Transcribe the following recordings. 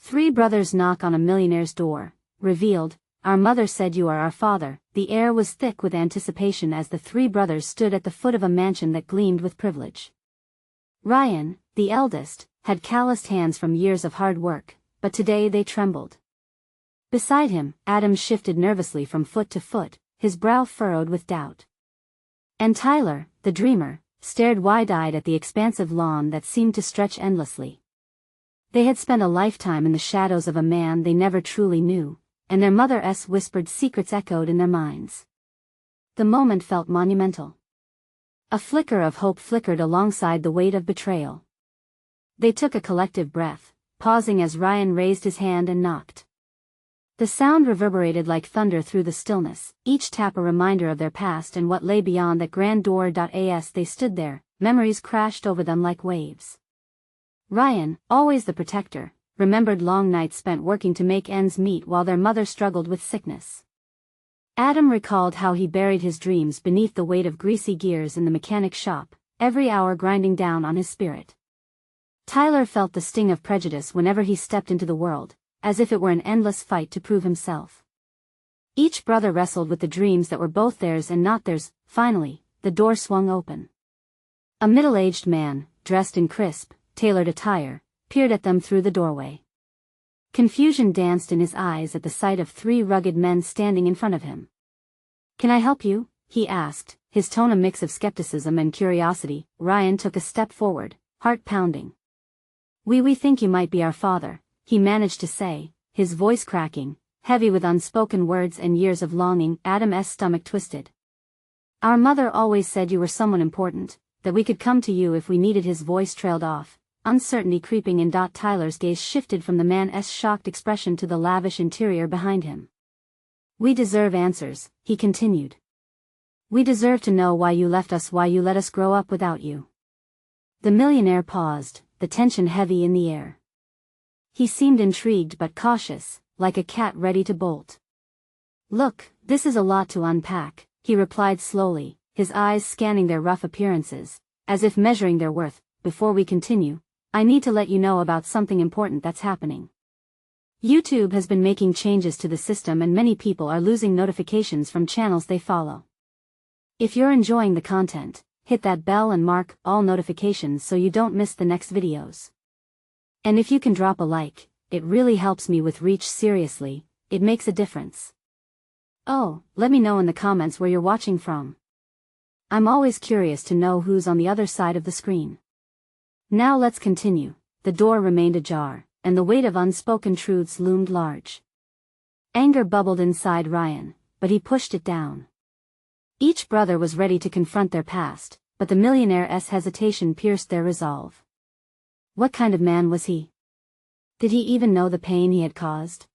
Three brothers knock on a millionaire's door. Revealed, "Our mother said you are our father." The air was thick with anticipation as the three brothers stood at the foot of a mansion that gleamed with privilege. Ryan, the eldest, had calloused hands from years of hard work, but today they trembled. Beside him, Adam shifted nervously from foot to foot, his brow furrowed with doubt. And Tyler, the dreamer, stared wide-eyed at the expansive lawn that seemed to stretch endlessly. They had spent a lifetime in the shadows of a man they never truly knew, and their mother's whispered secrets echoed in their minds. The moment felt monumental. A flicker of hope flickered alongside the weight of betrayal. They took a collective breath, pausing as Ryan raised his hand and knocked. The sound reverberated like thunder through the stillness, each tap a reminder of their past and what lay beyond that grand door. As they stood there, memories crashed over them like waves. Ryan, always the protector, remembered long nights spent working to make ends meet while their mother struggled with sickness. Adam recalled how he buried his dreams beneath the weight of greasy gears in the mechanic's shop, every hour grinding down on his spirit. Tyler felt the sting of prejudice whenever he stepped into the world, as if it were an endless fight to prove himself. Each brother wrestled with the dreams that were both theirs and not theirs. Finally, the door swung open. A middle-aged man, dressed in crisp, tailored attire, peered at them through the doorway. Confusion danced in his eyes at the sight of three rugged men standing in front of him. "Can I help you?" he asked, his tone a mix of skepticism and curiosity. Ryan took a step forward, heart pounding. We think you might be our father," he managed to say, his voice cracking, heavy with unspoken words and years of longing. Adam's stomach twisted. "Our mother always said you were someone important, that we could come to you if we needed." His voice trailed off, uncertainty creeping in. Tyler's gaze shifted from the man's shocked expression to the lavish interior behind him. "We deserve answers," he continued. "We deserve to know why you left us, why you let us grow up without you." The millionaire paused, the tension heavy in the air. He seemed intrigued but cautious, like a cat ready to bolt. "Look, this is a lot to unpack," he replied slowly, his eyes scanning their rough appearances, as if measuring their worth. "Before we continue, I need to let you know about something important that's happening. YouTube has been making changes to the system and many people are losing notifications from channels they follow. If you're enjoying the content, hit that bell and mark all notifications so you don't miss the next videos. And if you can drop a like, it really helps me with reach. Seriously, it makes a difference. Oh, let me know in the comments where you're watching from. I'm always curious to know who's on the other side of the screen. Now let's continue." The door remained ajar, and the weight of unspoken truths loomed large. Anger bubbled inside Ryan, but he pushed it down. Each brother was ready to confront their past, but the millionaire's hesitation pierced their resolve. What kind of man was he? Did he even know the pain he had caused?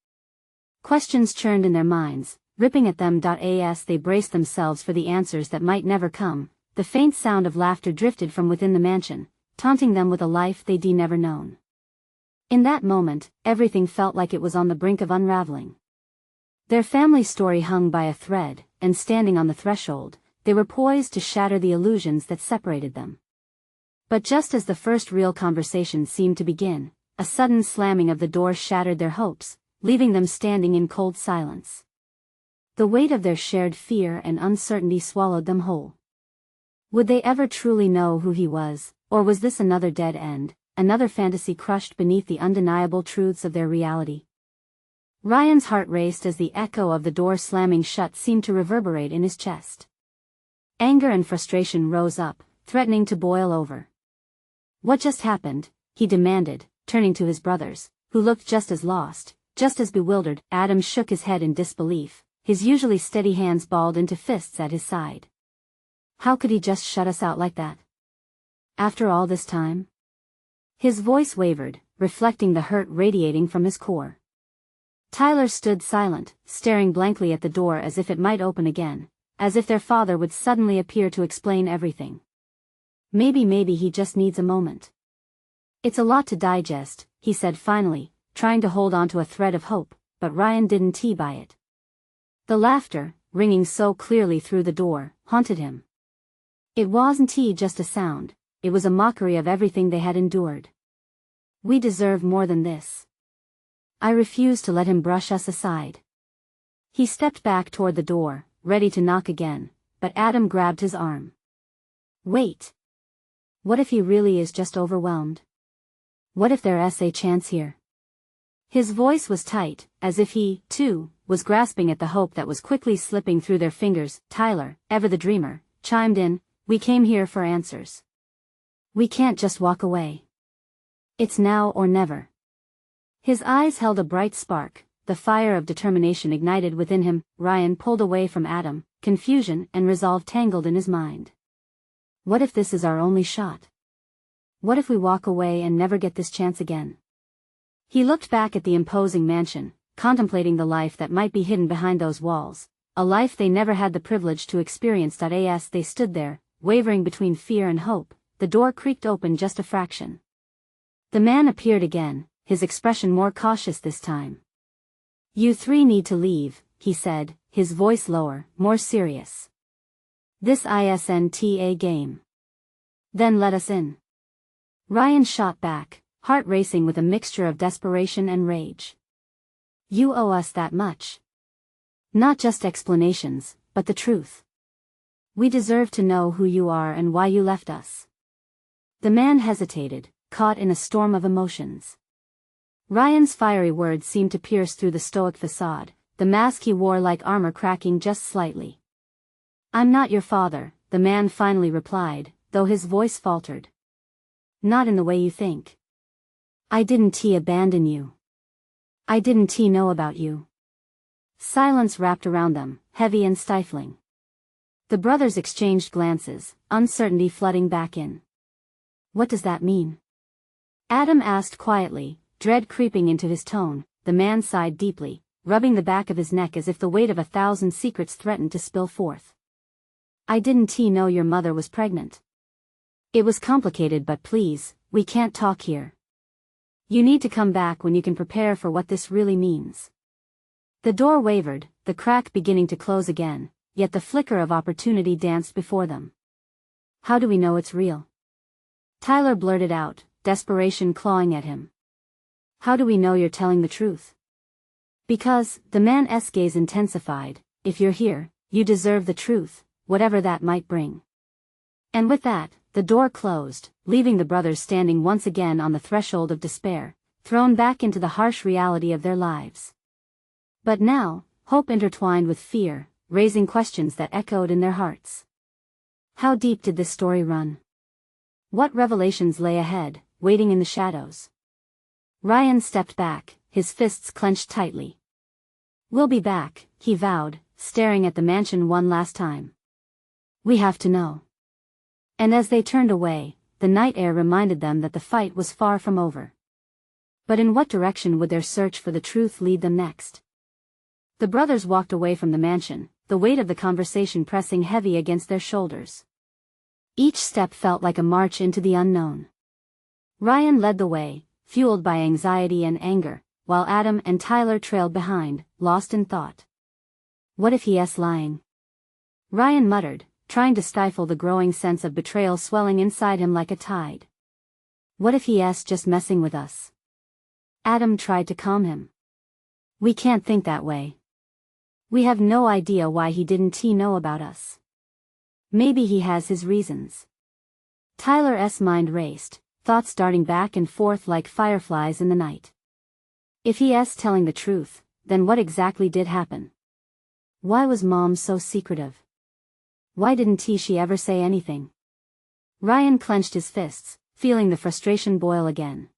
Questions churned in their minds, ripping at them. As they braced themselves for the answers that might never come, the faint sound of laughter drifted from within the mansion, taunting them with a life they'd never known. In that moment, everything felt like it was on the brink of unraveling. Their family story hung by a thread, and standing on the threshold, they were poised to shatter the illusions that separated them. But just as the first real conversation seemed to begin, a sudden slamming of the door shattered their hopes, leaving them standing in cold silence. The weight of their shared fear and uncertainty swallowed them whole. Would they ever truly know who he was, or was this another dead end, another fantasy crushed beneath the undeniable truths of their reality? Ryan's heart raced as the echo of the door slamming shut seemed to reverberate in his chest. Anger and frustration rose up, threatening to boil over. "What just happened?" he demanded, turning to his brothers, who looked just as lost, just as bewildered. Adam shook his head in disbelief, his usually steady hands balled into fists at his side. "How could he just shut us out like that? After all this time?" His voice wavered, reflecting the hurt radiating from his core. Tyler stood silent, staring blankly at the door as if it might open again, as if their father would suddenly appear to explain everything. Maybe he just needs a moment. "It's a lot to digest," he said finally, trying to hold on to a thread of hope, but Ryan didn't buy it. The laughter, ringing so clearly through the door, haunted him. It wasn't just a sound, it was a mockery of everything they had endured. "We deserve more than this. I refused to let him brush us aside. He stepped back toward the door, ready to knock again, but Adam grabbed his arm. Wait. What if he really is just overwhelmed? What if there's a chance here? His voice was tight, as if he, too, was grasping at the hope that was quickly slipping through their fingers. Tyler, ever the dreamer, chimed in, we came here for answers. We can't just walk away. It's now or never. His eyes held a bright spark, the fire of determination ignited within him. Ryan pulled away from Adam, confusion and resolve tangled in his mind. What if this is our only shot? What if we walk away and never get this chance again? He looked back at the imposing mansion, contemplating the life that might be hidden behind those walls, a life they never had the privilege to experience. As they stood there, wavering between fear and hope, the door creaked open just a fraction. The man appeared again, his expression more cautious this time. You three need to leave, he said, his voice lower, more serious. This isn't a game. Then let us in. Ryan shot back, heart racing with a mixture of desperation and rage. You owe us that much. Not just explanations, but the truth. We deserve to know who you are and why you left us. The man hesitated, caught in a storm of emotions. Ryan's fiery words seemed to pierce through the stoic facade, the mask he wore like armor cracking just slightly. I'm not your father, the man finally replied, though his voice faltered. Not in the way you think. I didn't abandon you. I didn't know about you. Silence wrapped around them, heavy and stifling. The brothers exchanged glances, uncertainty flooding back in. What does that mean? Adam asked quietly, dread creeping into his tone. The man sighed deeply, rubbing the back of his neck as if the weight of 1,000 secrets threatened to spill forth. I didn't know your mother was pregnant. It was complicated, but please, we can't talk here. You need to come back when you can prepare for what this really means. The door wavered, the crack beginning to close again, yet the flicker of opportunity danced before them. How do we know it's real? Tyler blurted out, desperation clawing at him. How do we know you're telling the truth? Because, the man's gaze intensified, if you're here, you deserve the truth, whatever that might bring. And with that, the door closed, leaving the brothers standing once again on the threshold of despair, thrown back into the harsh reality of their lives. But now, hope intertwined with fear, raising questions that echoed in their hearts. How deep did this story run? What revelations lay ahead, waiting in the shadows? Ryan stepped back, his fists clenched tightly. We'll be back, he vowed, staring at the mansion one last time. We have to know. And as they turned away, the night air reminded them that the fight was far from over. But in what direction would their search for the truth lead them next? The brothers walked away from the mansion, the weight of the conversation pressing heavy against their shoulders. Each step felt like a march into the unknown. Ryan led the way, fueled by anxiety and anger, while Adam and Tyler trailed behind, lost in thought. What if he's lying? Ryan muttered, trying to stifle the growing sense of betrayal swelling inside him like a tide. What if he's just messing with us? Adam tried to calm him. We can't think that way. We have no idea why he didn't know about us. Maybe he has his reasons. Tyler's mind raced, thoughts darting back and forth like fireflies in the night. If he's telling the truth, then what exactly did happen? Why was Mom so secretive? Why didn't she ever say anything? Ryan clenched his fists, feeling the frustration boil again.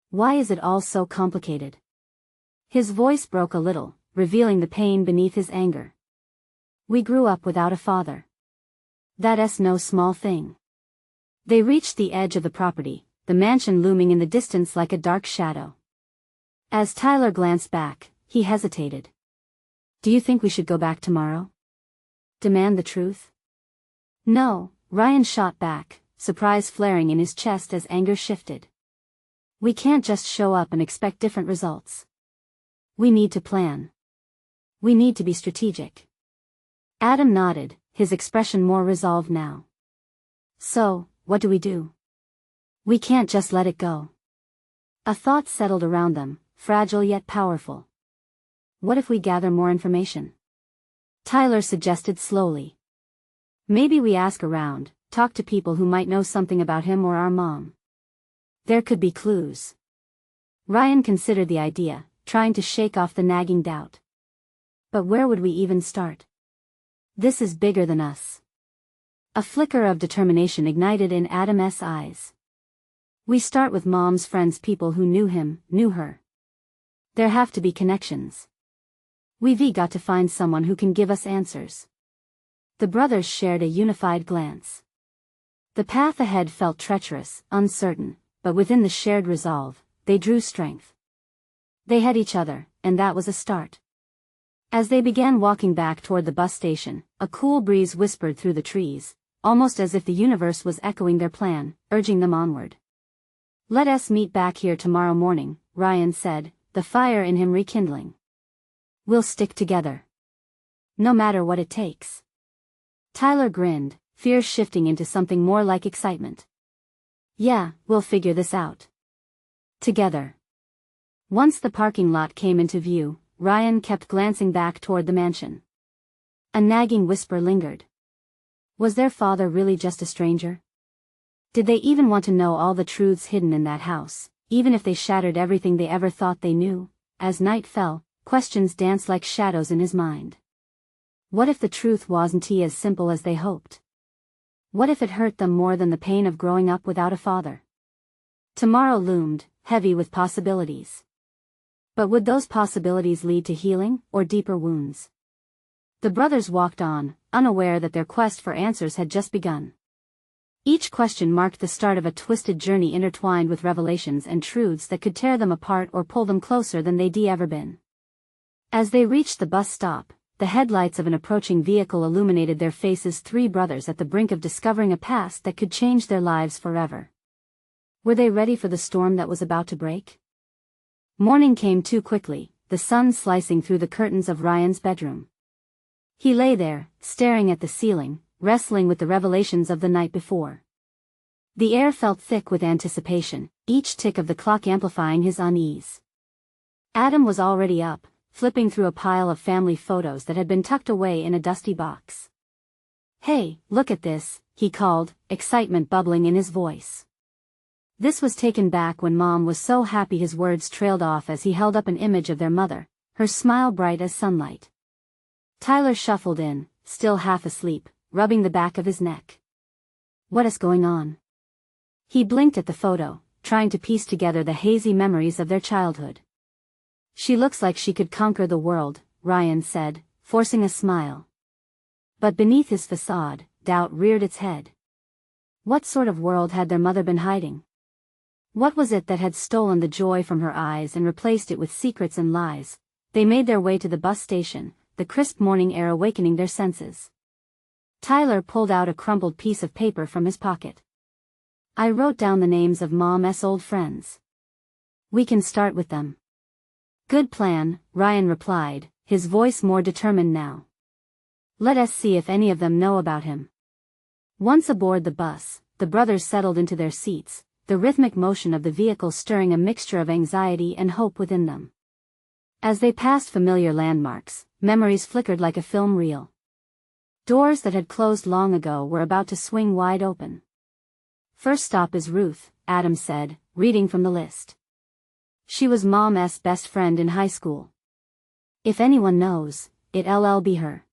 Why is it all so complicated? His voice broke a little, revealing the pain beneath his anger. We grew up without a father. That's no small thing. They reached the edge of the property, the mansion looming in the distance like a dark shadow. As Tyler glanced back, he hesitated. Do you think we should go back tomorrow? Demand the truth? No, Ryan shot back, surprise flaring in his chest as anger shifted. We can't just show up and expect different results. We need to plan. We need to be strategic. Adam nodded, his expression more resolved now. So, what do? We can't just let it go. A thought settled around them, fragile yet powerful. What if we gather more information? Tyler suggested slowly. Maybe we ask around, talk to people who might know something about him or our mom. There could be clues. Ryan considered the idea, trying to shake off the nagging doubt. But where would we even start? This is bigger than us. A flicker of determination ignited in Adam's eyes. We start with Mom's friends, people who knew him, knew her. There have to be connections. We've got to find someone who can give us answers. The brothers shared a unified glance. The path ahead felt treacherous, uncertain, but within the shared resolve, they drew strength. They had each other, and that was a start. As they began walking back toward the bus station, a cool breeze whispered through the trees, almost as if the universe was echoing their plan, urging them onward. "Let us meet back here tomorrow morning," Ryan said, the fire in him rekindling. "We'll stick together. No matter what it takes." Tyler grinned, fear shifting into something more like excitement. "Yeah, we'll figure this out. Together." Once the parking lot came into view, Ryan kept glancing back toward the mansion. A nagging whisper lingered. Was their father really just a stranger? Did they even want to know all the truths hidden in that house, even if they shattered everything they ever thought they knew? As night fell, questions danced like shadows in his mind. What if the truth wasn't as simple as they hoped? What if it hurt them more than the pain of growing up without a father? Tomorrow loomed, heavy with possibilities. But would those possibilities lead to healing, or deeper wounds? The brothers walked on, unaware that their quest for answers had just begun. Each question marked the start of a twisted journey intertwined with revelations and truths that could tear them apart or pull them closer than they'd ever been. As they reached the bus stop, the headlights of an approaching vehicle illuminated their faces, three brothers at the brink of discovering a past that could change their lives forever. Were they ready for the storm that was about to break? Morning came too quickly, the sun slicing through the curtains of Ryan's bedroom. He lay there, staring at the ceiling, wrestling with the revelations of the night before. The air felt thick with anticipation, each tick of the clock amplifying his unease. Adam was already up, flipping through a pile of family photos that had been tucked away in a dusty box. "Hey, look at this," he called, excitement bubbling in his voice. This was taken back when Mom was so happy his words trailed off as he held up an image of their mother, her smile bright as sunlight. Tyler shuffled in, still half asleep, rubbing the back of his neck. What is going on? He blinked at the photo, trying to piece together the hazy memories of their childhood. "She looks like she could conquer the world," Ryan said, forcing a smile. But beneath his facade, doubt reared its head. What sort of world had their mother been hiding? What was it that had stolen the joy from her eyes and replaced it with secrets and lies? They made their way to the bus station, the crisp morning air awakening their senses. Tyler pulled out a crumpled piece of paper from his pocket. "I wrote down the names of Mom's old friends. We can start with them." "Good plan," Ryan replied, his voice more determined now. "Let us see if any of them know about him." Once aboard the bus, the brothers settled into their seats, the rhythmic motion of the vehicle stirring a mixture of anxiety and hope within them. As they passed familiar landmarks, memories flickered like a film reel. Doors that had closed long ago were about to swing wide open. "First stop is Ruth," Adam said, reading from the list. "She was Mom's best friend in high school. If anyone knows, it'll be her."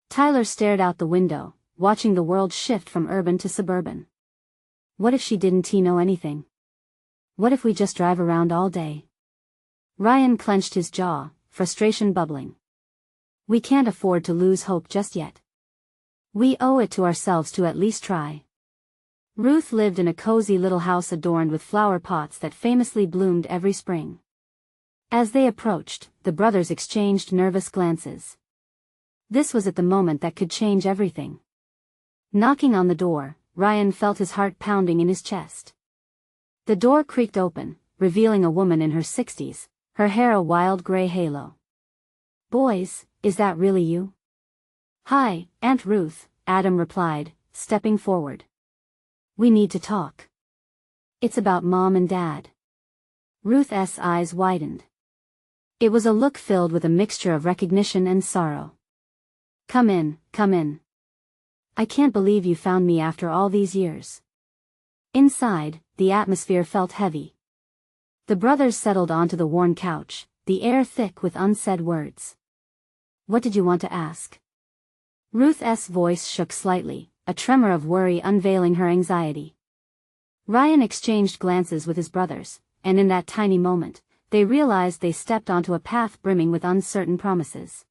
Tyler stared out the window, watching the world shift from urban to suburban. What if she didn't know anything? What if we just drive around all day? Ryan clenched his jaw, frustration bubbling. We can't afford to lose hope just yet. We owe it to ourselves to at least try. Ruth lived in a cozy little house adorned with flower pots that famously bloomed every spring. As they approached, the brothers exchanged nervous glances. This was at the moment that could change everything. Knocking on the door, Ryan felt his heart pounding in his chest. The door creaked open, revealing a woman in her 60s, her hair a wild gray halo. "Boys, is that really you?" "Hi, Aunt Ruth," Adam replied, stepping forward. "We need to talk. It's about Mom and Dad." Ruth's eyes widened. It was a look filled with a mixture of recognition and sorrow. Come in, come in. I can't believe you found me after all these years. Inside, the atmosphere felt heavy. The brothers settled onto the worn couch, the air thick with unsaid words. What did you want to ask? Ruth's voice shook slightly, a tremor of worry unveiling her anxiety. Ryan exchanged glances with his brothers, and in that tiny moment, they realized they stepped onto a path brimming with uncertain promises.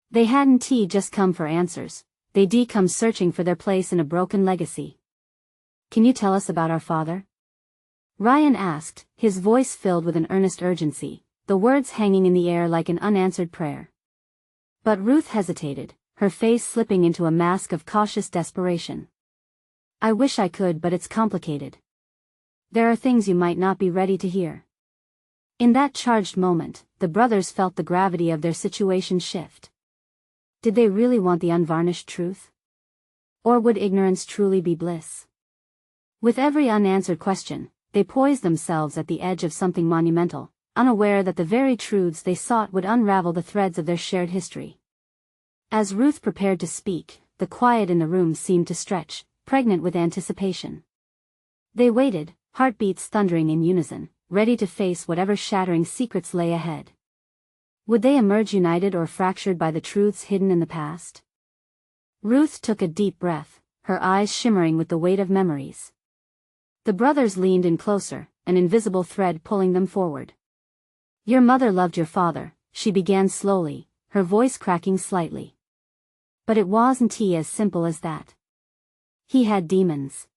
They hadn't just come for answers, they'd come searching for their place in a broken legacy. Can you tell us about our father? Ryan asked, his voice filled with an earnest urgency, the words hanging in the air like an unanswered prayer. But Ruth hesitated, her face slipping into a mask of cautious desperation. I wish I could, but it's complicated. There are things you might not be ready to hear. In that charged moment, the brothers felt the gravity of their situation shift. Did they really want the unvarnished truth? Or would ignorance truly be bliss? With every unanswered question, they poised themselves at the edge of something monumental, unaware that the very truths they sought would unravel the threads of their shared history. As Ruth prepared to speak, the quiet in the room seemed to stretch, pregnant with anticipation. They waited, heartbeats thundering in unison, ready to face whatever shattering secrets lay ahead. Would they emerge united or fractured by the truths hidden in the past? Ruth took a deep breath, her eyes shimmering with the weight of memories. The brothers leaned in closer, an invisible thread pulling them forward. Your mother loved your father, she began slowly, her voice cracking slightly. But it wasn't as simple as that. He had demons.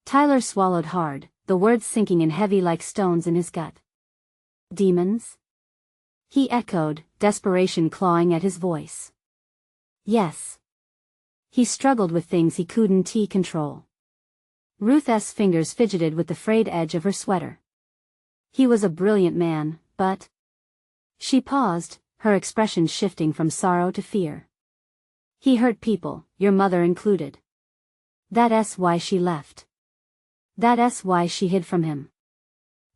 Tyler swallowed hard, the words sinking in heavy like stones in his gut. Demons? He echoed, desperation clawing at his voice. Yes. He struggled with things he couldn't control. Ruth's fingers fidgeted with the frayed edge of her sweater. He was a brilliant man, but... She paused, her expression shifting from sorrow to fear. He hurt people, your mother included. That's why she left. That's why she hid from him.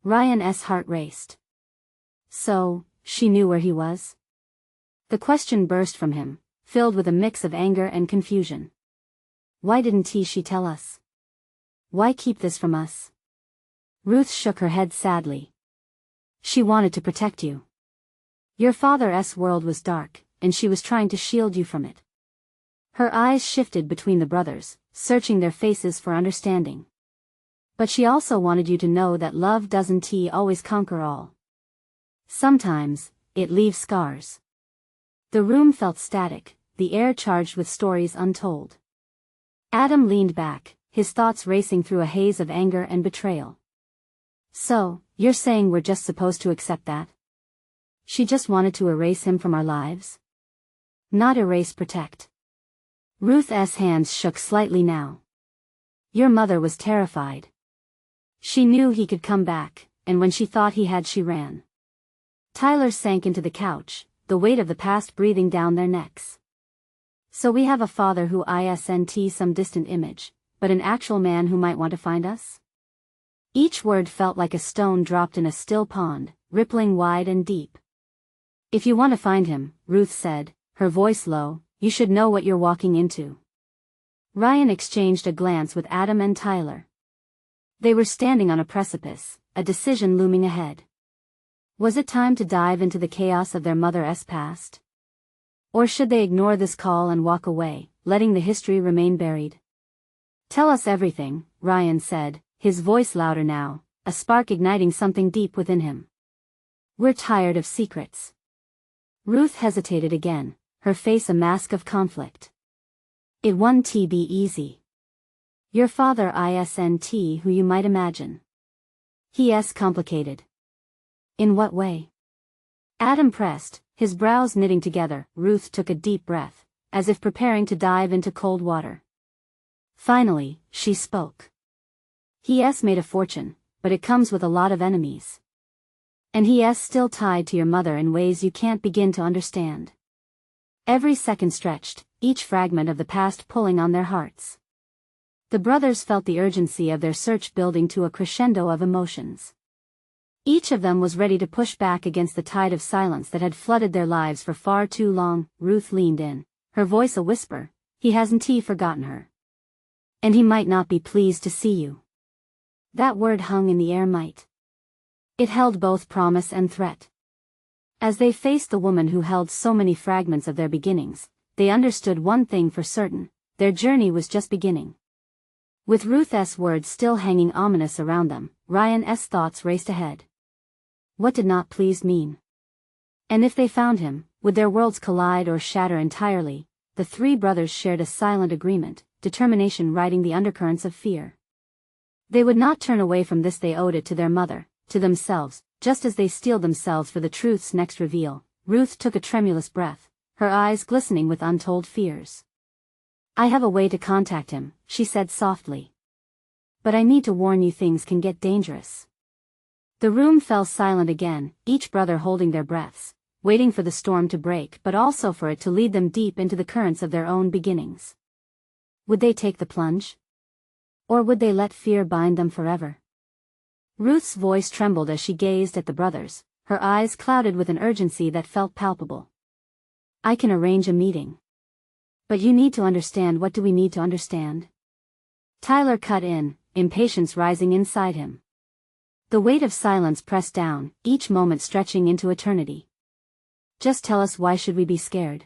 Ryan's heart raced. So, she knew where he was? The question burst from him, filled with a mix of anger and confusion. Why didn't she tell us? Why keep this from us? Ruth shook her head sadly. She wanted to protect you. Your father's world was dark, and she was trying to shield you from it. Her eyes shifted between the brothers, searching their faces for understanding. But she also wanted you to know that love doesn't always conquer all. Sometimes, it leaves scars. The room felt static, the air charged with stories untold. Adam leaned back, his thoughts racing through a haze of anger and betrayal. So, you're saying we're just supposed to accept that? She just wanted to erase him from our lives? Not erase, protect. Ruth's hands shook slightly now. Your mother was terrified. She knew he could come back, and when she thought he had, she ran. Tyler sank into the couch, the weight of the past breathing down their necks. So we have a father who isn't some distant image, but an actual man who might want to find us? Each word felt like a stone dropped in a still pond, rippling wide and deep. If you want to find him, Ruth said, her voice low, you should know what you're walking into. Ryan exchanged a glance with Adam and Tyler. They were standing on a precipice, a decision looming ahead. Was it time to dive into the chaos of their mother's past? Or should they ignore this call and walk away, letting the history remain buried? Tell us everything, Ryan said, his voice louder now, a spark igniting something deep within him. We're tired of secrets. Ruth hesitated again, her face a mask of conflict. It won't be easy. Your father isn't who you might imagine. He's complicated. In what way? Adam pressed, his brows knitting together. Ruth took a deep breath, as if preparing to dive into cold water. Finally, she spoke. He's made a fortune, but it comes with a lot of enemies. And he's still tied to your mother in ways you can't begin to understand. Every second stretched, each fragment of the past pulling on their hearts. The brothers felt the urgency of their search building to a crescendo of emotions. Each of them was ready to push back against the tide of silence that had flooded their lives for far too long. Ruth leaned in, her voice a whisper. He hasn't forgotten her. And he might not be pleased to see you. That word hung in the air. Might. It held both promise and threat. As they faced the woman who held so many fragments of their beginnings, they understood one thing for certain: their journey was just beginning. With Ruth's words still hanging ominous around them, Ryan's thoughts raced ahead. What did not pleased mean? And if they found him, would their worlds collide or shatter entirely? The three brothers shared a silent agreement, determination riding the undercurrents of fear. They would not turn away from this. They owed it to their mother, to themselves, just as they steeled themselves for the truth's next reveal. Ruth took a tremulous breath, her eyes glistening with untold fears. I have a way to contact him, she said softly. But I need to warn you, things can get dangerous. The room fell silent again, each brother holding their breaths, waiting for the storm to break but also for it to lead them deep into the currents of their own beginnings. Would they take the plunge? Or would they let fear bind them forever? Ruth's voice trembled as she gazed at the brothers, her eyes clouded with an urgency that felt palpable. I can arrange a meeting. But you need to understand. What do we need to understand? Tyler cut in, impatience rising inside him. The weight of silence pressed down, each moment stretching into eternity. Just tell us, why should we be scared?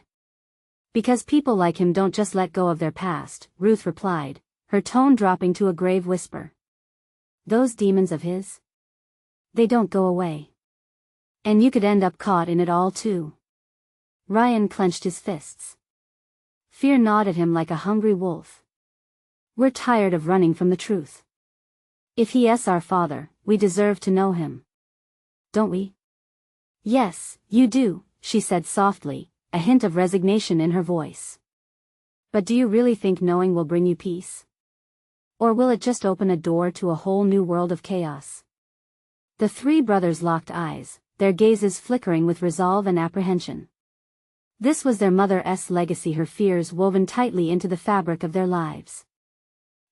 Because people like him don't just let go of their past, Ruth replied, her tone dropping to a grave whisper. Those demons of his? They don't go away. And you could end up caught in it all too. Ryan clenched his fists. Fear gnawed at him like a hungry wolf. We're tired of running from the truth. If he is our father, we deserve to know him. Don't we? Yes, you do, she said softly, a hint of resignation in her voice. But do you really think knowing will bring you peace? Or will it just open a door to a whole new world of chaos? The three brothers locked eyes, their gazes flickering with resolve and apprehension. This was their mother's legacy, her fears woven tightly into the fabric of their lives.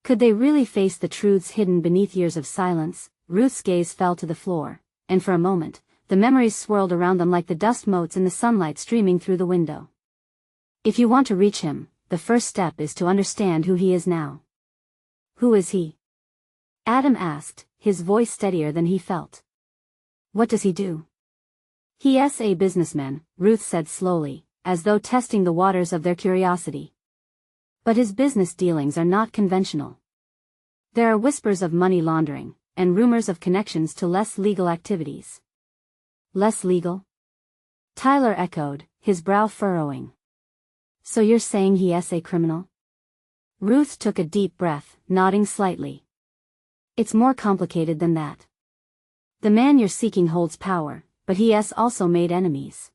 Could they really face the truths hidden beneath years of silence? Ruth's gaze fell to the floor, and for a moment, the memories swirled around them like the dust motes in the sunlight streaming through the window. If you want to reach him, the first step is to understand who he is now. Who is he? Adam asked, his voice steadier than he felt. What does he do? He is a businessman, Ruth said slowly, as though testing the waters of their curiosity. But his business dealings are not conventional. There are whispers of money laundering, and rumors of connections to less legal activities. Less legal? Tyler echoed, his brow furrowing. So you're saying he is a criminal? Ruth took a deep breath, nodding slightly. It's more complicated than that. The man you're seeking holds power, but he has also made enemies.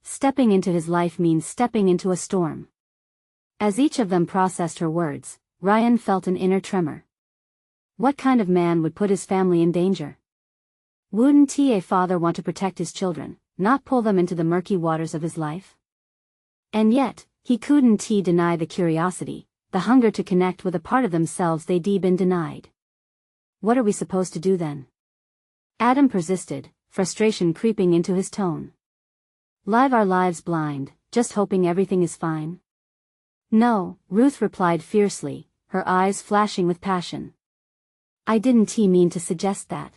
Stepping into his life means stepping into a storm. As each of them processed her words, Ryan felt an inner tremor. What kind of man would put his family in danger? Wouldn't a father want to protect his children, not pull them into the murky waters of his life? And yet, he couldn't deny the curiosity, the hunger to connect with a part of themselves they'd been denied. What are we supposed to do then? Adam persisted, frustration creeping into his tone. Live our lives blind, just hoping everything is fine? No, Ruth replied fiercely, her eyes flashing with passion. I didn't mean to suggest that.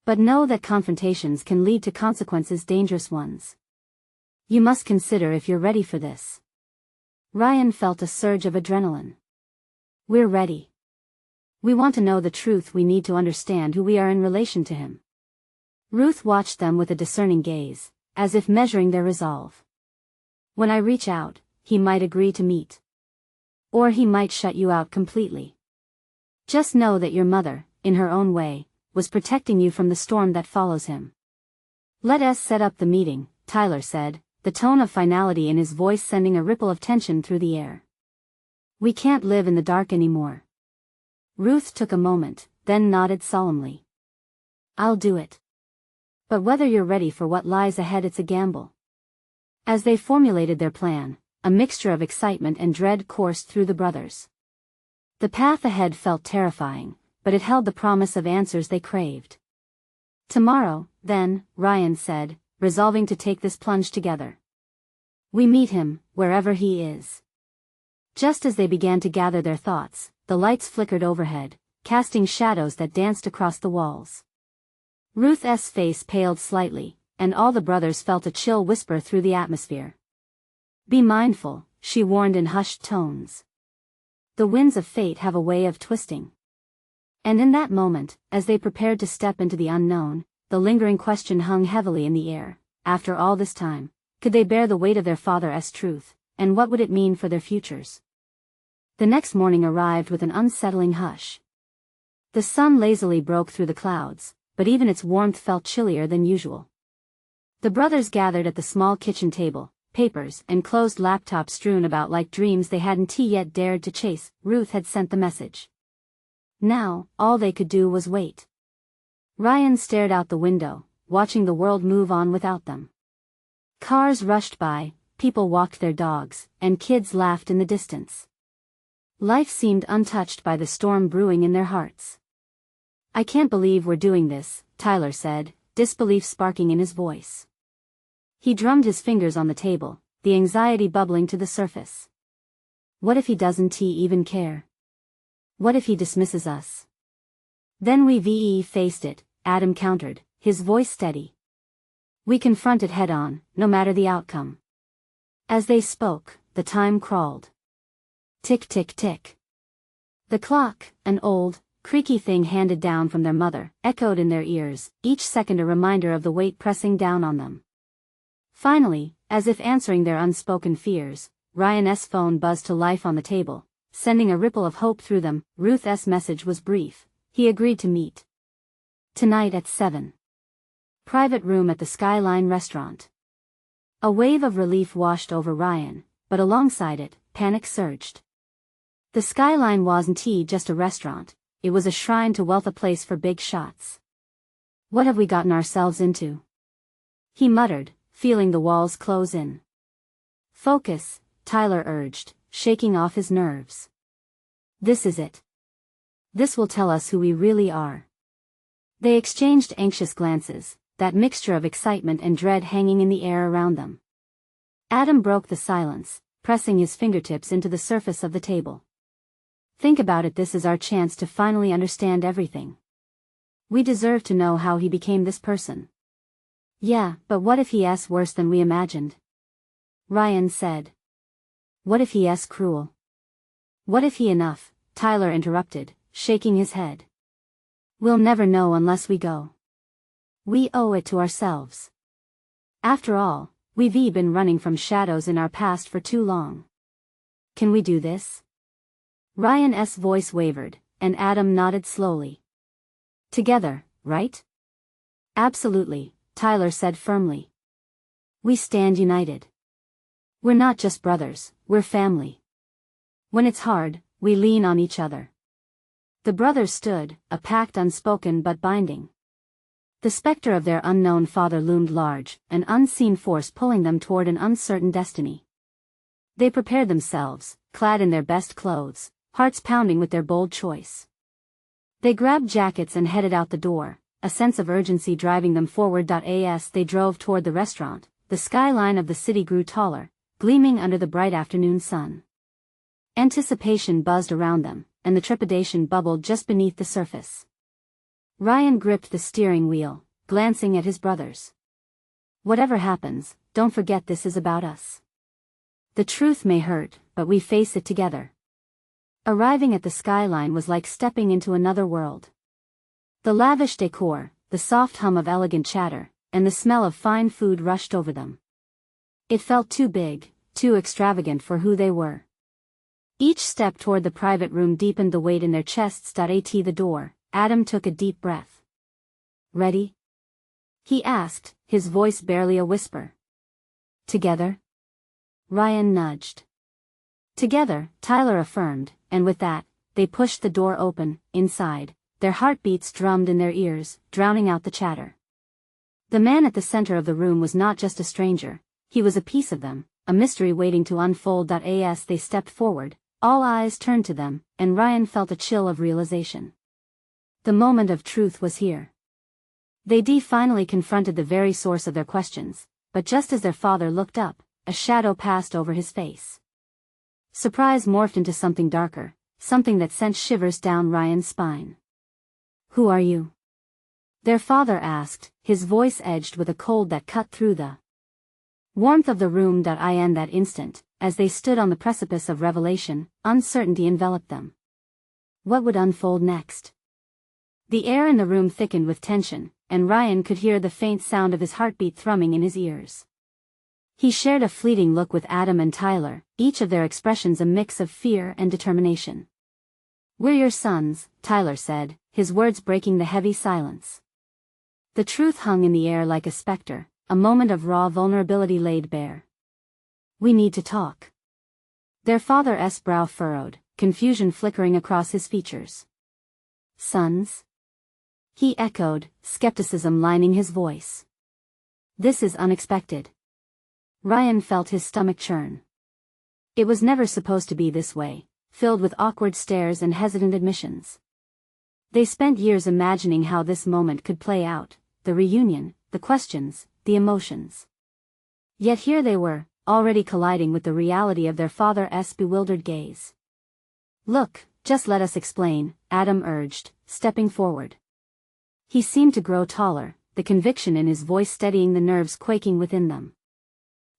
But know that confrontations can lead to consequences, dangerous ones. You must consider if you're ready for this. Ryan felt a surge of adrenaline. We're ready. We want to know the truth. We need to understand who we are in relation to him. Ruth watched them with a discerning gaze, as if measuring their resolve. When I reach out, he might agree to meet. Or he might shut you out completely. Just know that your mother, in her own way, was protecting you from the storm that follows him. Let us set up the meeting, Tyler said, the tone of finality in his voice sending a ripple of tension through the air. We can't live in the dark anymore. Ruth took a moment, then nodded solemnly. I'll do it. But whether you're ready for what lies ahead, it's a gamble. As they formulated their plan, a mixture of excitement and dread coursed through the brothers. The path ahead felt terrifying, but it held the promise of answers they craved. Tomorrow, then, Ryan said, resolving to take this plunge together. We meet him, wherever he is. Just as they began to gather their thoughts, the lights flickered overhead, casting shadows that danced across the walls. Ruth's face paled slightly, and all the brothers felt a chill whisper through the atmosphere. Be mindful, she warned in hushed tones. The winds of fate have a way of twisting. And in that moment, as they prepared to step into the unknown, the lingering question hung heavily in the air. After all this time, could they bear the weight of their father's truth, and what would it mean for their futures? The next morning arrived with an unsettling hush. The sun lazily broke through the clouds, but even its warmth felt chillier than usual. The brothers gathered at the small kitchen table, papers and closed laptops strewn about like dreams they hadn't yet dared to chase. Ruth had sent the message. Now, all they could do was wait. Ryan stared out the window, watching the world move on without them. Cars rushed by, people walked their dogs, and kids laughed in the distance. Life seemed untouched by the storm brewing in their hearts. I can't believe we're doing this, Tyler said, disbelief sparking in his voice. He drummed his fingers on the table, the anxiety bubbling to the surface. What if he doesn't even care? What if he dismisses us? Then we faced it, Adam countered, his voice steady. We confront it head-on, no matter the outcome. As they spoke, the time crawled. Tick tick tick. The clock, an old, creaky thing handed down from their mother, echoed in their ears, each second a reminder of the weight pressing down on them. Finally, as if answering their unspoken fears, Ryan's phone buzzed to life on the table, sending a ripple of hope through them. Ruth's message was brief. He agreed to meet. Tonight at 7. Private room at the Skyline restaurant. A wave of relief washed over Ryan, but alongside it, panic surged. The Skyline wasn't just a restaurant, it was a shrine to wealth, a place for big shots. What have we gotten ourselves into? He muttered, feeling the walls close in. Focus, Tyler urged, shaking off his nerves. This is it. This will tell us who we really are. They exchanged anxious glances, that mixture of excitement and dread hanging in the air around them. Adam broke the silence, pressing his fingertips into the surface of the table. Think about it, this is our chance to finally understand everything. We deserve to know how he became this person. Yeah, but what if he's worse than we imagined? Ryan said. What if he's cruel? What if he enough? Tyler interrupted, shaking his head. We'll never know unless we go. We owe it to ourselves. After all, we've been running from shadows in our past for too long. Can we do this? Ryan's voice wavered, and Adam nodded slowly. Together, right? Absolutely, Tyler said firmly. We stand united. We're not just brothers, we're family. When it's hard, we lean on each other. The brothers stood, a pact unspoken but binding. The specter of their unknown father loomed large, an unseen force pulling them toward an uncertain destiny. They prepared themselves, clad in their best clothes, hearts pounding with their bold choice. They grabbed jackets and headed out the door, a sense of urgency driving them forward. As they drove toward the restaurant, the skyline of the city grew taller, gleaming under the bright afternoon sun. Anticipation buzzed around them, and the trepidation bubbled just beneath the surface. Ryan gripped the steering wheel, glancing at his brothers. Whatever happens, don't forget this is about us. The truth may hurt, but we face it together. Arriving at the skyline was like stepping into another world. The lavish decor, the soft hum of elegant chatter, and the smell of fine food rushed over them. It felt too big, too extravagant for who they were. Each step toward the private room deepened the weight in their chests. At the door, Adam took a deep breath. Ready? He asked, his voice barely a whisper. Together? Ryan nudged. Together, Tyler affirmed, and with that, they pushed the door open. Inside, their heartbeats drummed in their ears, drowning out the chatter. The man at the center of the room was not just a stranger, he was a piece of them, a mystery waiting to unfold. As they stepped forward, all eyes turned to them, and Ryan felt a chill of realization. The moment of truth was here. They finally confronted the very source of their questions, but just as their father looked up, a shadow passed over his face. Surprise morphed into something darker, something that sent shivers down Ryan's spine. "Who are you?" their father asked, his voice edged with a cold that cut through the warmth of the room. That instant, as they stood on the precipice of revelation, uncertainty enveloped them. What would unfold next? The air in the room thickened with tension, and Ryan could hear the faint sound of his heartbeat thrumming in his ears. He shared a fleeting look with Adam and Tyler, each of their expressions a mix of fear and determination. "We're your sons," Tyler said, his words breaking the heavy silence. The truth hung in the air like a specter, a moment of raw vulnerability laid bare. "We need to talk." Their father's brow furrowed, confusion flickering across his features. "Sons?" he echoed, skepticism lining his voice. "This is unexpected." Ryan felt his stomach churn. It was never supposed to be this way, filled with awkward stares and hesitant admissions. They spent years imagining how this moment could play out, the reunion, the questions, the emotions. Yet here they were, already colliding with the reality of their father's bewildered gaze. "Look, just let us explain," Adam urged, stepping forward. He seemed to grow taller, the conviction in his voice steadying the nerves quaking within them.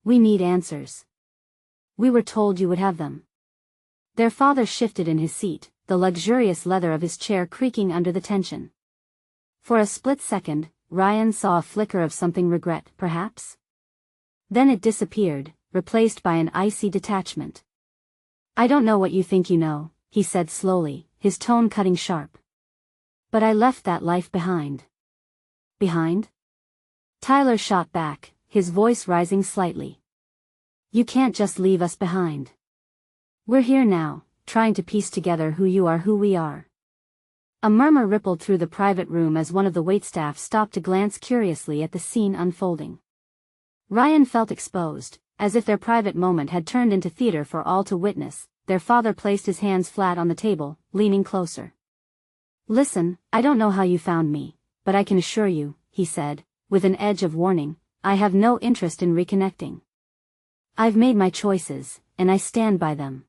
"We need answers. We were told you would have them." Their father shifted in his seat, the luxurious leather of his chair creaking under the tension. For a split second, Ryan saw a flicker of something regret, perhaps? Then it disappeared, replaced by an icy detachment. "I don't know what you think you know," he said slowly, his tone cutting sharp. "But I left that life behind." "Behind?" Tyler shot back, his voice rising slightly. "You can't just leave us behind. We're here now, trying to piece together who you are, who we are." A murmur rippled through the private room as one of the waitstaff stopped to glance curiously at the scene unfolding. Ryan felt exposed, as if their private moment had turned into theater for all to witness. Their father placed his hands flat on the table, leaning closer. "Listen, I don't know how you found me, but I can assure you," he said, with an edge of warning, "I have no interest in reconnecting. I've made my choices, and I stand by them."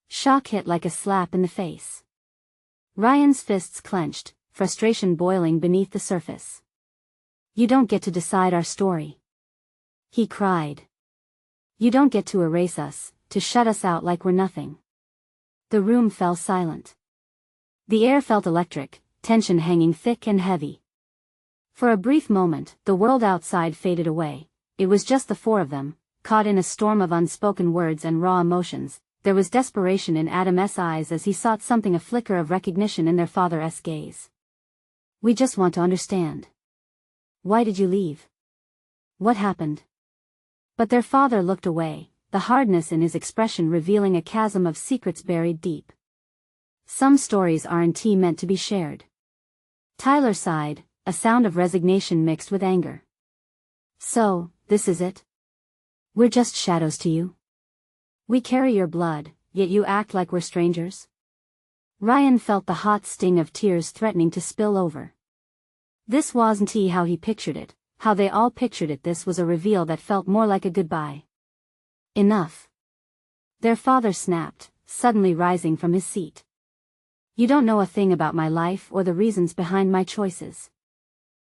Shock hit like a slap in the face. Ryan's fists clenched, frustration boiling beneath the surface. "You don't get to decide our story," he cried. "You don't get to erase us, to shut us out like we're nothing." The room fell silent. The air felt electric, tension hanging thick and heavy. For a brief moment, the world outside faded away. It was just the four of them, caught in a storm of unspoken words and raw emotions. There was desperation in Adam's eyes as he sought something, a flicker of recognition in their father's gaze. "We just want to understand. Why did you leave? What happened?" But their father looked away, the hardness in his expression revealing a chasm of secrets buried deep. "Some stories aren't meant to be shared." Tyler sighed, a sound of resignation mixed with anger. "So, this is it? We're just shadows to you? We carry your blood, yet you act like we're strangers?" Ryan felt the hot sting of tears threatening to spill over. This wasn't how he pictured it, how they all pictured it. This was a reveal that felt more like a goodbye. "Enough," their father snapped, suddenly rising from his seat. "You don't know a thing about my life or the reasons behind my choices."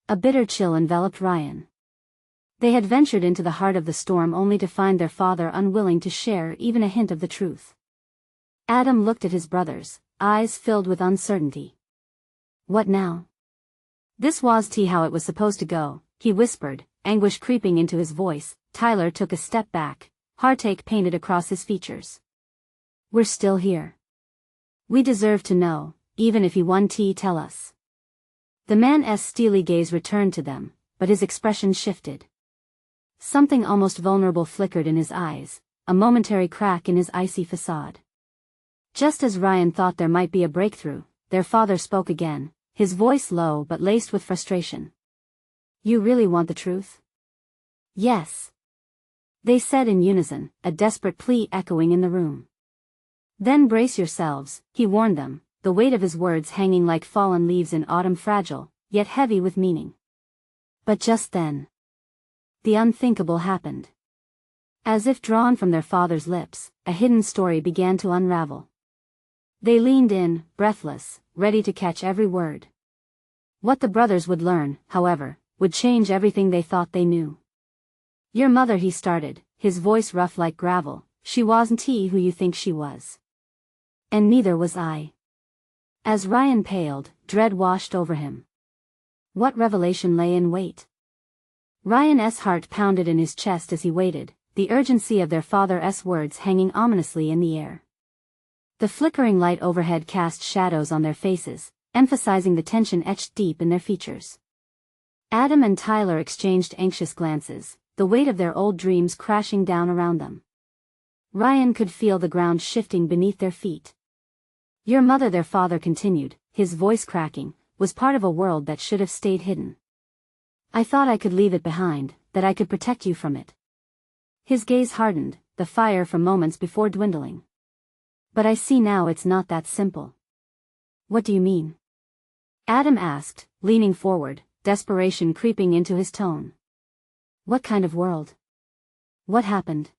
A bitter chill enveloped Ryan. They had ventured into the heart of the storm only to find their father unwilling to share even a hint of the truth. Adam looked at his brothers, eyes filled with uncertainty. "What now?" "This was how it was supposed to go," he whispered, anguish creeping into his voice. Tyler took a step back, heartache painted across his features. "We're still here. We deserve to know, even if he won't tell us." The man's steely gaze returned to them, but his expression shifted. Something almost vulnerable flickered in his eyes, a momentary crack in his icy facade. Just as Ryan thought there might be a breakthrough, their father spoke again, his voice low but laced with frustration. "You really want the truth?" "Yes," they said in unison, a desperate plea echoing in the room. "Then brace yourselves," he warned them, the weight of his words hanging like fallen leaves in autumn, fragile, yet heavy with meaning. But just then, the unthinkable happened. As if drawn from their father's lips, a hidden story began to unravel. They leaned in, breathless, ready to catch every word. What the brothers would learn, however, would change everything they thought they knew. "Your mother," he started, his voice rough like gravel, "she wasn't who you think she was. And neither was I." As Ryan paled, dread washed over him. What revelation lay in wait? Ryan's heart pounded in his chest as he waited, the urgency of their father's words hanging ominously in the air. The flickering light overhead cast shadows on their faces, emphasizing the tension etched deep in their features. Adam and Tyler exchanged anxious glances, the weight of their old dreams crashing down around them. Ryan could feel the ground shifting beneath their feet. "Your mother," their father continued, his voice cracking, "was part of a world that should have stayed hidden. I thought I could leave it behind, that I could protect you from it." His gaze hardened, the fire from moments before dwindling. "But I see now it's not that simple." "What do you mean?" Adam asked, leaning forward, desperation creeping into his tone. "What kind of world? What happened?"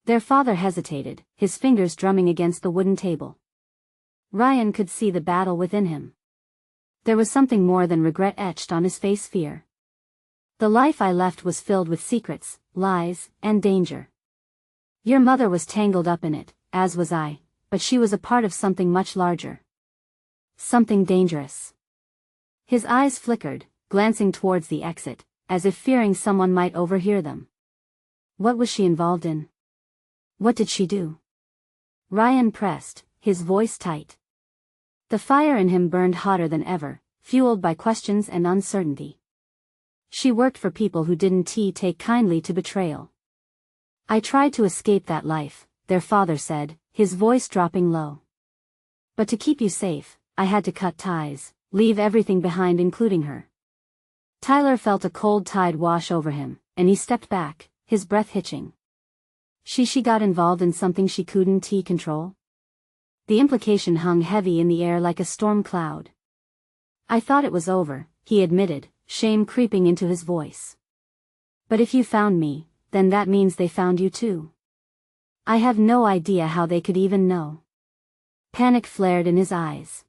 Their father hesitated, his fingers drumming against the wooden table. Ryan could see the battle within him. There was something more than regret etched on his face: fear. "The life I left was filled with secrets, lies, and danger. Your mother was tangled up in it, as was I, but she was a part of something much larger. Something dangerous." His eyes flickered, glancing towards the exit, as if fearing someone might overhear them. "What was she involved in? What did she do?" Ryan pressed, his voice tight. The fire in him burned hotter than ever, fueled by questions and uncertainty. "She worked for people who didn't take kindly to betrayal. I tried to escape that life," their father said, his voice dropping low. "But to keep you safe, I had to cut ties, leave everything behind including her." Tyler felt a cold tide wash over him, and he stepped back, his breath hitching. She got involved in something she couldn't control? The implication hung heavy in the air like a storm cloud. "I thought it was over," he admitted, shame creeping into his voice. "But if you found me, then that means they found you too." "I have no idea how they could even know." Panic flared in his eyes.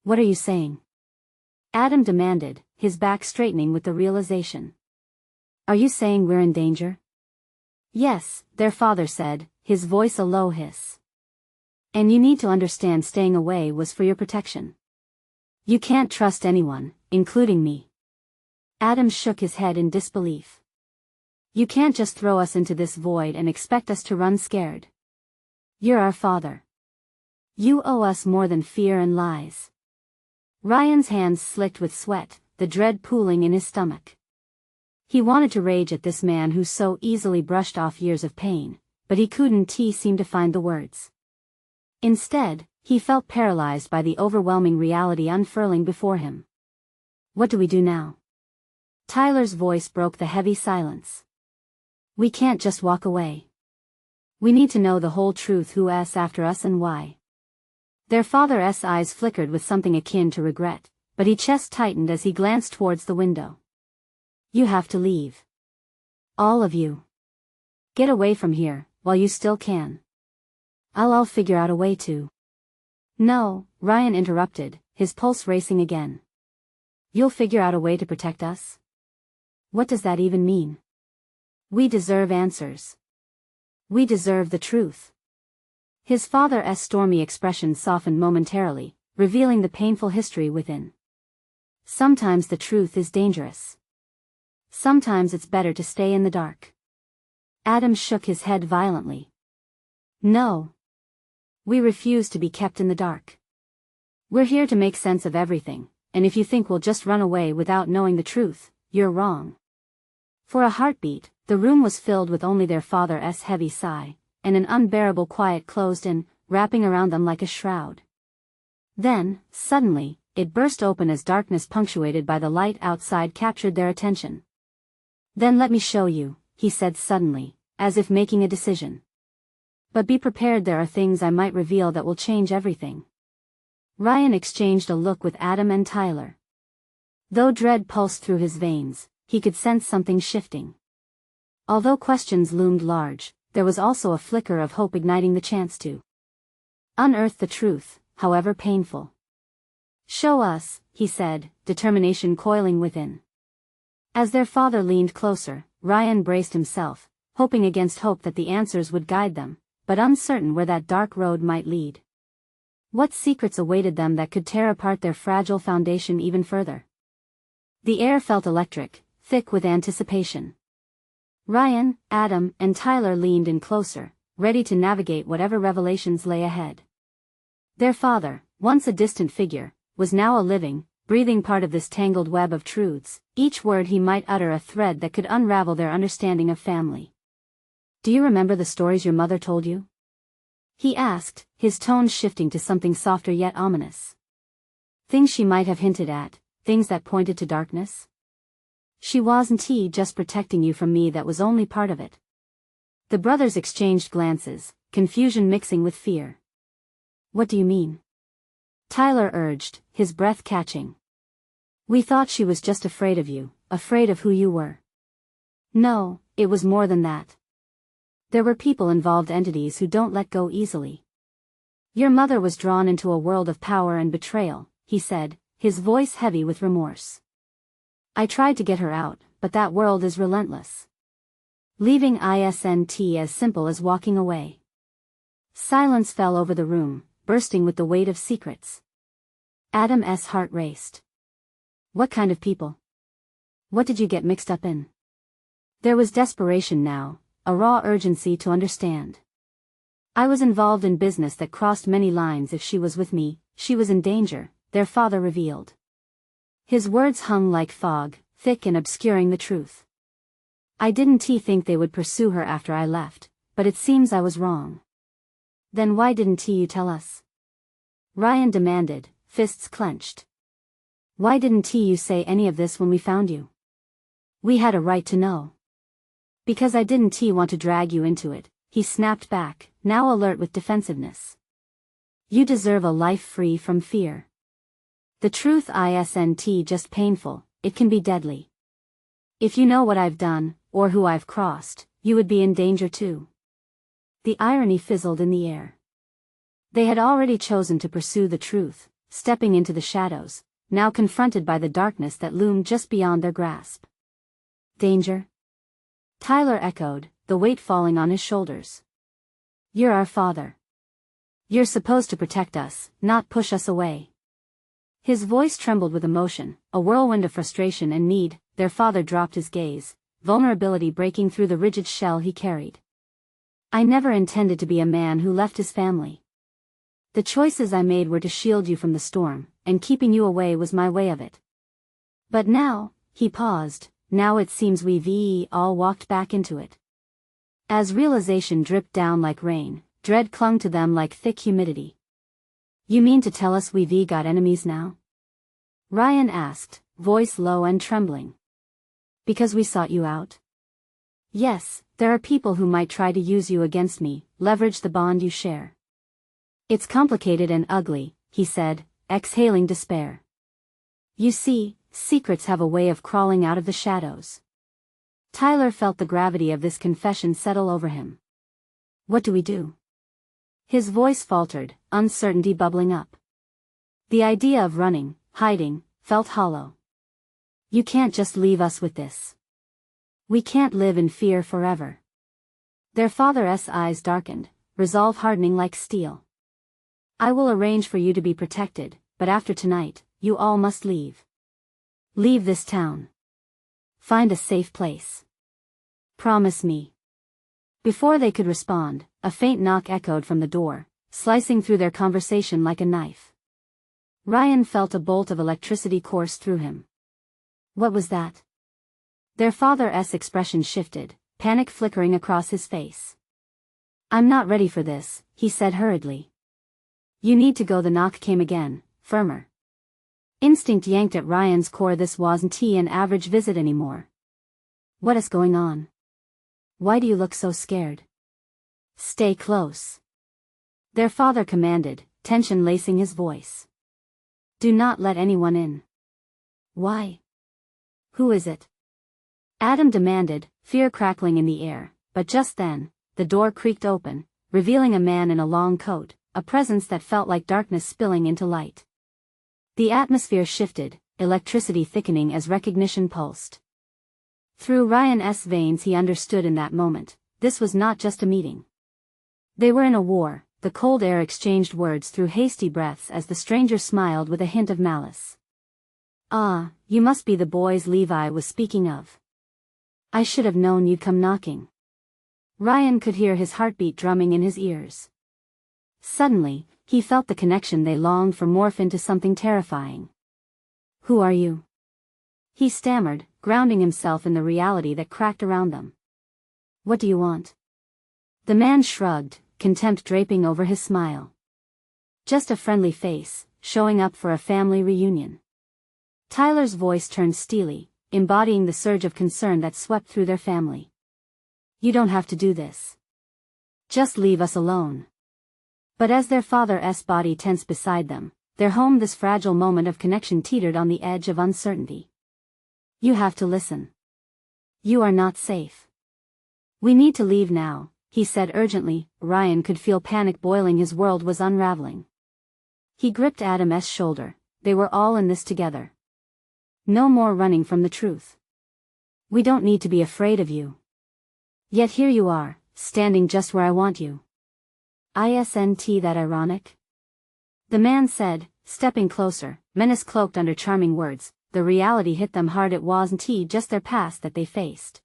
"What are you saying?" Adam demanded, his back straightening with the realization. "Are you saying we're in danger?" "Yes," their father said, his voice a low hiss. "And you need to understand staying away was for your protection. You can't trust anyone, including me." Adam shook his head in disbelief. "You can't just throw us into this void and expect us to run scared. You're our father. You owe us more than fear and lies." Ryan's hands slicked with sweat, the dread pooling in his stomach. He wanted to rage at this man who so easily brushed off years of pain, but he couldn't seem to find the words. Instead, he felt paralyzed by the overwhelming reality unfurling before him. "What do we do now?" Tyler's voice broke the heavy silence. "We can't just walk away. We need to know the whole truth: who's after us and why." Their father's eyes flickered with something akin to regret, but his chest tightened as he glanced towards the window. "You have to leave. All of you. Get away from here, while you still can. I'll figure out a way to." "No," Ryan interrupted, his pulse racing again. "You'll figure out a way to protect us? What does that even mean? We deserve answers. We deserve the truth." His father's stormy expression softened momentarily, revealing the painful history within. "Sometimes the truth is dangerous. Sometimes it's better to stay in the dark." Adam shook his head violently. "No. We refuse to be kept in the dark. We're here to make sense of everything, and if you think we'll just run away without knowing the truth, you're wrong." For a heartbeat, the room was filled with only their father's heavy sigh, and an unbearable quiet closed in, wrapping around them like a shroud. Then, suddenly, it burst open as darkness punctuated by the light outside captured their attention. "Then let me show you," he said suddenly, as if making a decision. "But be prepared, there are things I might reveal that will change everything." Ryan exchanged a look with Adam and Tyler. Though dread pulsed through his veins, he could sense something shifting. Although questions loomed large, there was also a flicker of hope igniting the chance to unearth the truth, however painful. "Show us," he said, determination coiling within. As their father leaned closer, Ryan braced himself, hoping against hope that the answers would guide them, but uncertain where that dark road might lead. What secrets awaited them that could tear apart their fragile foundation even further? The air felt electric, thick with anticipation. Ryan, Adam, and Tyler leaned in closer, ready to navigate whatever revelations lay ahead. Their father, once a distant figure, was now a living, breathing part of this tangled web of truths, each word he might utter a thread that could unravel their understanding of family. "Do you remember the stories your mother told you?" he asked, his tone shifting to something softer yet ominous. "Things she might have hinted at, things that pointed to darkness?" "She wasn't just protecting you from me, that was only part of it." The brothers exchanged glances, confusion mixing with fear. "What do you mean?" Tyler urged, his breath catching. "We thought she was just afraid of you, afraid of who you were." "No, it was more than that. There were people involved, entities who don't let go easily. Your mother was drawn into a world of power and betrayal," he said, his voice heavy with remorse. "I tried to get her out, but that world is relentless. Leaving isn't as simple as walking away." Silence fell over the room, bursting with the weight of secrets. Adam's heart raced. "What kind of people? What did you get mixed up in?" There was desperation now, a raw urgency to understand. "I was involved in business that crossed many lines. If she was with me, she was in danger," their father revealed. His words hung like fog, thick and obscuring the truth. "I didn't think they would pursue her after I left, but it seems I was wrong." "Then why didn't you tell us?" Ryan demanded, fists clenched. "Why didn't you say any of this when we found you?" "We had a right to know." "Because I didn't want to drag you into it," he snapped back, now alert with defensiveness. "You deserve a life free from fear. The truth isn't just painful, it can be deadly. If you know what I've done, or who I've crossed, you would be in danger too." The irony fizzled in the air. They had already chosen to pursue the truth, stepping into the shadows, now confronted by the darkness that loomed just beyond their grasp. "Danger?" Tyler echoed, the weight falling on his shoulders. "You're our father. You're supposed to protect us, not push us away." His voice trembled with emotion, a whirlwind of frustration and need. Their father dropped his gaze, vulnerability breaking through the rigid shell he carried. "I never intended to be a man who left his family. The choices I made were to shield you from the storm, and keeping you away was my way of it. But now," he paused, "now it seems we've all walked back into it." As realization dripped down like rain, dread clung to them like thick humidity. "You mean to tell us we've got enemies now?" Ryan asked, voice low and trembling. "Because we sought you out?" "Yes, there are people who might try to use you against me, leverage the bond you share." "It's complicated and ugly," he said, exhaling despair. "You see, secrets have a way of crawling out of the shadows." Tyler felt the gravity of this confession settle over him. "What do we do?" His voice faltered, uncertainty bubbling up. The idea of running, hiding, felt hollow. "You can't just leave us with this. We can't live in fear forever." Their father's eyes darkened, resolve hardening like steel. "I will arrange for you to be protected, but after tonight, you all must leave. Leave this town. Find a safe place. Promise me." Before they could respond, a faint knock echoed from the door, slicing through their conversation like a knife. Ryan felt a bolt of electricity course through him. What was that? Their father's expression shifted, panic flickering across his face. "I'm not ready for this," he said hurriedly. "You need to go." The knock came again, firmer. Instinct yanked at Ryan's core. This wasn't an average visit anymore. "What is going on? Why do you look so scared?" "Stay close," their father commanded, tension lacing his voice. "Do not let anyone in." Why? Who is it? Adam demanded, fear crackling in the air, but just then, the door creaked open, revealing a man in a long coat, a presence that felt like darkness spilling into light. The atmosphere shifted, electricity thickening as recognition pulsed. Through Ryan's veins he understood in that moment, this was not just a meeting. They were in a war. The cold air exchanged words through hasty breaths as the stranger smiled with a hint of malice. Ah, you must be the boys Levi was speaking of. I should have known you'd come knocking. Ryan could hear his heartbeat drumming in his ears. Suddenly, he felt the connection they longed for morph into something terrifying. Who are you? He stammered, grounding himself in the reality that cracked around them. What do you want? The man shrugged, contempt draping over his smile. Just a friendly face, showing up for a family reunion. Tyler's voice turned steely, embodying the surge of concern that swept through their family. You don't have to do this. Just leave us alone. But as their father's body tensed beside them, their home this fragile moment of connection teetered on the edge of uncertainty. You have to listen. You are not safe. We need to leave now, he said urgently. Ryan could feel panic boiling, his world was unraveling. He gripped Adam's shoulder, they were all in this together. No more running from the truth. We don't need to be afraid of you. Yet here you are, standing just where I want you. Isn't that ironic? The man said, stepping closer, menace cloaked under charming words. The reality hit them hard. It wasn't just their past that they faced.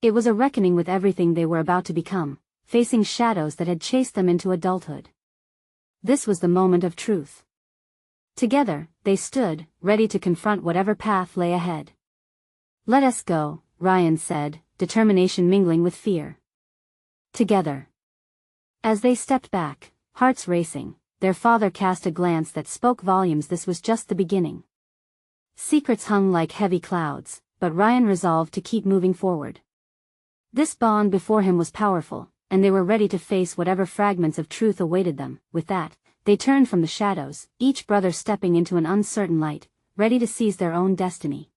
It was a reckoning with everything they were about to become, facing shadows that had chased them into adulthood. This was the moment of truth. Together, they stood, ready to confront whatever path lay ahead. Let us go, Ryan said, determination mingling with fear. Together. As they stepped back, hearts racing, their father cast a glance that spoke volumes. This was just the beginning. Secrets hung like heavy clouds, but Ryan resolved to keep moving forward. This bond before him was powerful, and they were ready to face whatever fragments of truth awaited them. With that, they turned from the shadows, each brother stepping into an uncertain light, ready to seize their own destiny.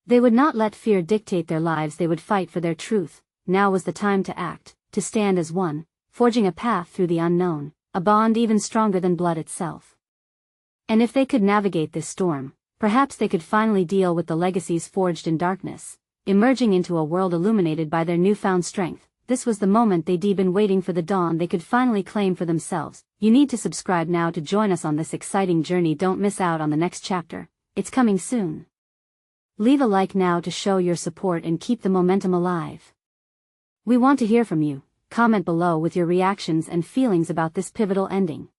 They would not let fear dictate their lives, they would fight for their truth. Now was the time to act, to stand as one, forging a path through the unknown, a bond even stronger than blood itself. And if they could navigate this storm, perhaps they could finally deal with the legacies forged in darkness, emerging into a world illuminated by their newfound strength. This was the moment they'd been waiting for, the dawn they could finally claim for themselves. You need to subscribe now to join us on this exciting journey. Don't miss out on the next chapter. It's coming soon. Leave a like now to show your support and keep the momentum alive. We want to hear from you. Comment below with your reactions and feelings about this pivotal ending.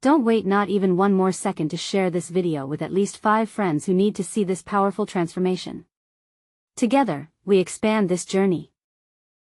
Don't wait not even one more second to share this video with at least 5 friends who need to see this powerful transformation. Together, we expand this journey.